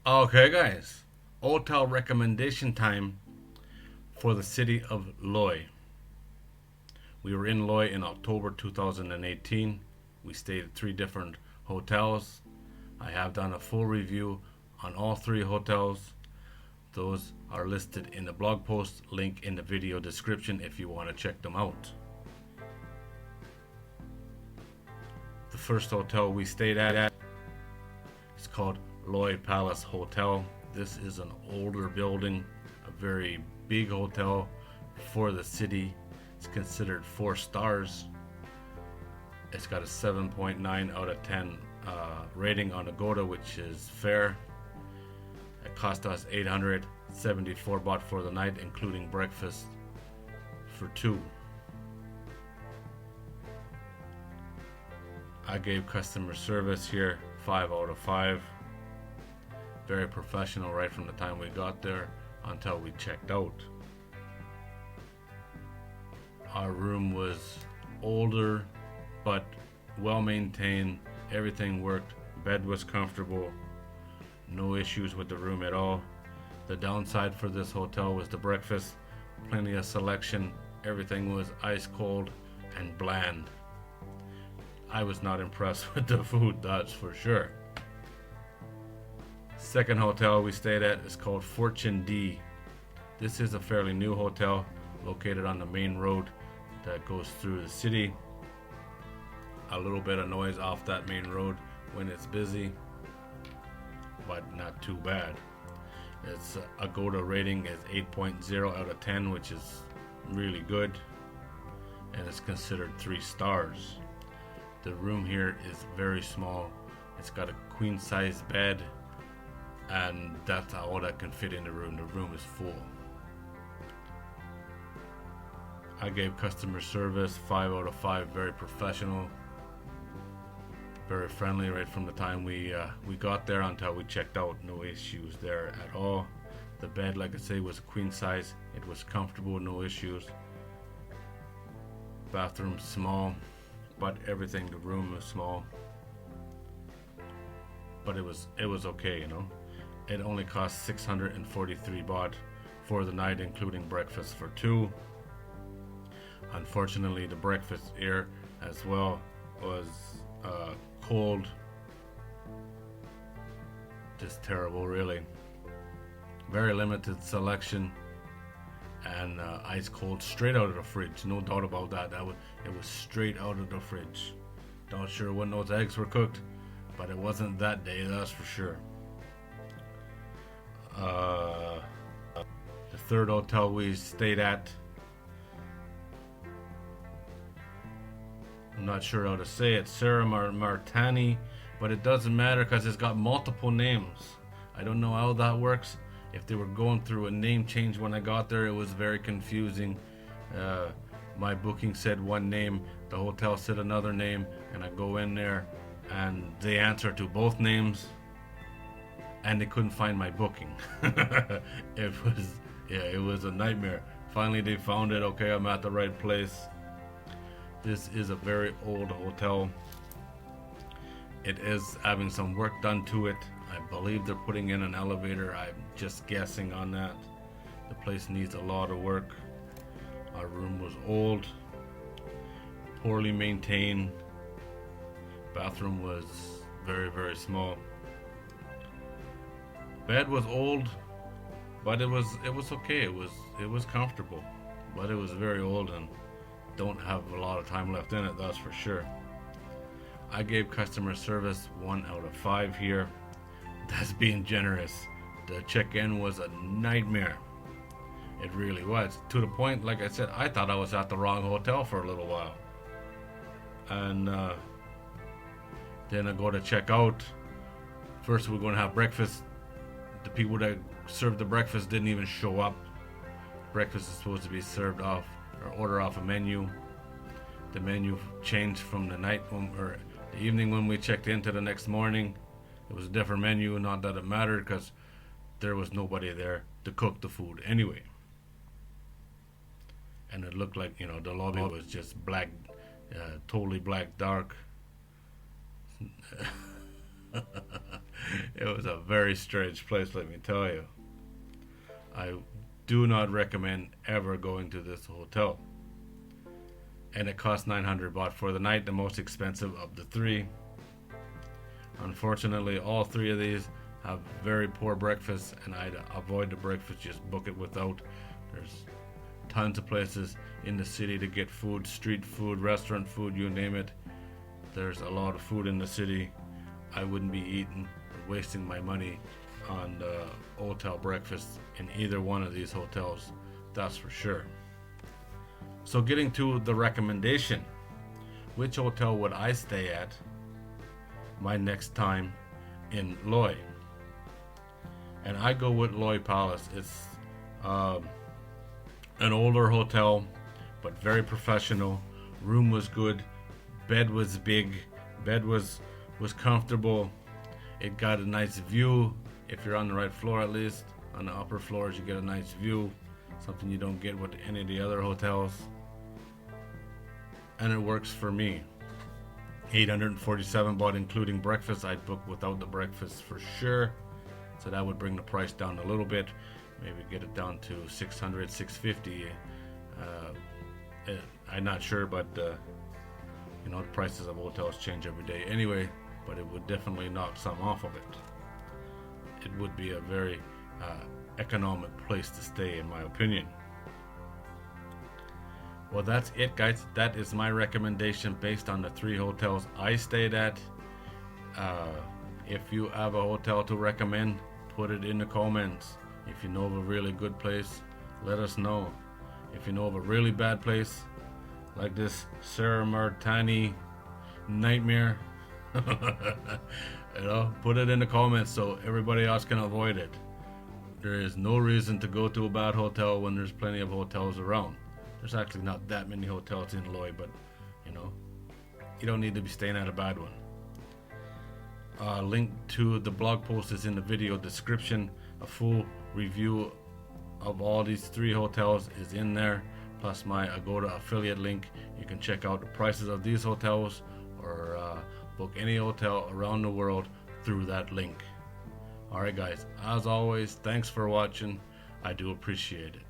Okay, guys. Hotel recommendation time for the city of Loei. We were in Loei in October 2018. We stayed at three different hotels. I have done a full review on all three hotels. Those are listed in the blog post, link in the video description if you want to check them out. The first hotel we stayed at is called Loei Palace Hotel. This is an older building, a very big hotel for the city. It's considered 4 stars. It's got a 7.9 out of 10 rating on Agoda, which is fair. It cost us 874 baht for the night, including breakfast for two. I gave customer service here 5 out of 5. Very professional right from the time we got there until we checked out. Our room was older but well maintained. Everything worked. Bed was comfortable. No issues with the room at all. The downside for this hotel was the breakfast. Plenty of selection. Everything was ice cold and bland. I was not impressed with the food, that's for sure. Second hotel we stayed at is called Fortune D. This is a fairly new hotel located on the main road that goes through the city. A little bit of noise off that main road when it's busy, but not too bad. Its Agoda rating is 8.0 out of 10, which is really good, and it's considered 3 stars. The room here is very small. It's got a queen size bed, and that's all that can fit in the room. The room is full. I gave customer service 5 out of 5. Very professional, very friendly right from the time we got there until we checked out. No issues there at all. The bed, like I say, was queen size. It was comfortable, no issues. Bathroom small, but everything, the room was small, but it was okay, you know. It only cost 643 baht for the night, including breakfast for two. Unfortunately, the breakfast here as well was cold. Just terrible, really. Very limited selection, and ice cold, straight out of the fridge. No doubt about that. It was straight out of the fridge. Not sure when those eggs were cooked, but it wasn't that day, that's for sure. The third hotel we stayed at, I'm not sure how to say it, Sarah Martani, but it doesn't matter because it's got multiple names. I don't know how that works. If they were going through a name change when I got there, it was very confusing. My booking said one name, the hotel said another name, and I go in there and they answer to both names, and they couldn't find my booking. It was a nightmare. Finally they found it. Okay, I'm at the right place. This is a very old hotel. It is having some work done to it. I believe they're putting in an elevator. I'm just guessing on that. The place needs a lot of work. Our room was old, poorly maintained. Bathroom was very, very small. Bed was old, but it was okay. It was comfortable, but it was very old and don't have a lot of time left in it, that's for sure. I gave customer service 1 out of 5 here. That's being generous. The check-in was a nightmare. It really was. To the point, like I said, I thought I was at the wrong hotel for a little while. And then I go to check out. First we're going to have breakfast. The people that served the breakfast didn't even show up. Breakfast is supposed to be served off or order off a menu. The menu changed from the night or the evening when we checked in to the next morning. It was a different menu. Not that it mattered because there was nobody there to cook the food anyway. And it looked like, the lobby was just black, totally black, dark. It was a very strange place, let me tell you. I do not recommend ever going to this hotel. And it cost 900 baht for the night, the most expensive of the three. Unfortunately, all three of these have very poor breakfast, and I'd avoid the breakfast, just book it without. There's tons of places in the city to get food, street food, restaurant food, you name it. There's a lot of food in the city. I wouldn't be eating or wasting my money on the hotel breakfast in either one of these hotels, that's for sure. So getting to the recommendation, which hotel would I stay at my next time in Loei? And I go with Loei Palace. It's an older hotel, but very professional. Room was good, bed was big, bed was comfortable. It got a nice view. If you're on the right floor, at least on the upper floors, you get a nice view, something you don't get with any of the other hotels. And it works for me. 847 baht including breakfast. I'd book without the breakfast for sure, so that would bring the price down a little bit, maybe get it down to 600, 650. I'm not sure, but the prices of hotels change every day anyway, but it would definitely knock some off of it. It would be a very economic place to stay, in my opinion. Well, that's it, guys. That is my recommendation based on the three hotels I stayed at. If you have a hotel to recommend, put it in the comments. If you know of a really good place, let us know. If you know of a really bad place, like this Sarah Martani nightmare, put it in the comments so everybody else can avoid it. There is no reason to go to a bad hotel when there's plenty of hotels around. There's actually not that many hotels in Loei, but you don't need to be staying at a bad one. Link to the blog post is in the video description. A full review of all these three hotels is in there, plus my Agoda affiliate link. You can check out the prices of these hotels or book any hotel around the world through that link. Alright guys, as always, thanks for watching. I do appreciate it.